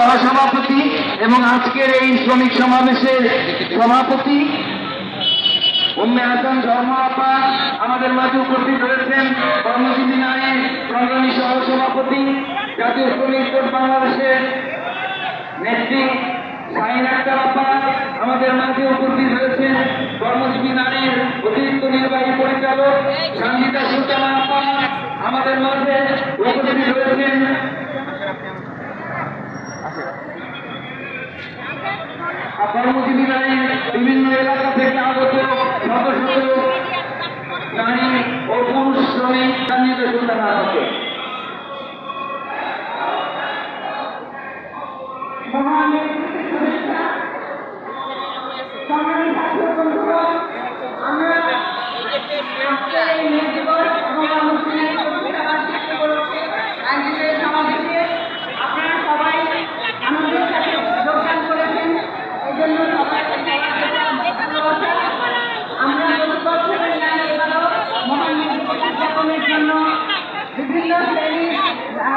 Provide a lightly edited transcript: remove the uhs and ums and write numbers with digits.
সহসভাপতি এবং আজকের এই শ্রমিক সমাবেশের সভাপতি উম্মে হাসান ধর্মা আপা আমাদের মাঝে উপস্থিত হয়েছেন। কর্মজীবী নারীর সংগ্রামী সহসভাপতি, জাতীয় শ্রমিক জোট বাংলাদেশের নেত্রী শাহিন আক্তার আপা আমাদের মাঝে উপস্থিত হয়েছেন। কর্মজীবী নারীর অতিরিক্ত নির্বাহী পরিচালক সঙ্গীতা সুলতানা আপা আমাদের মাঝে উপস্থিত হয়েছেন। কর্মজীবী নারীর বিভিন্ন এলাকা থেকে আগত শত শত নারী ও পুরুষ শ্রমিক সঙ্গীতা সুলতানা আপাকে আমরা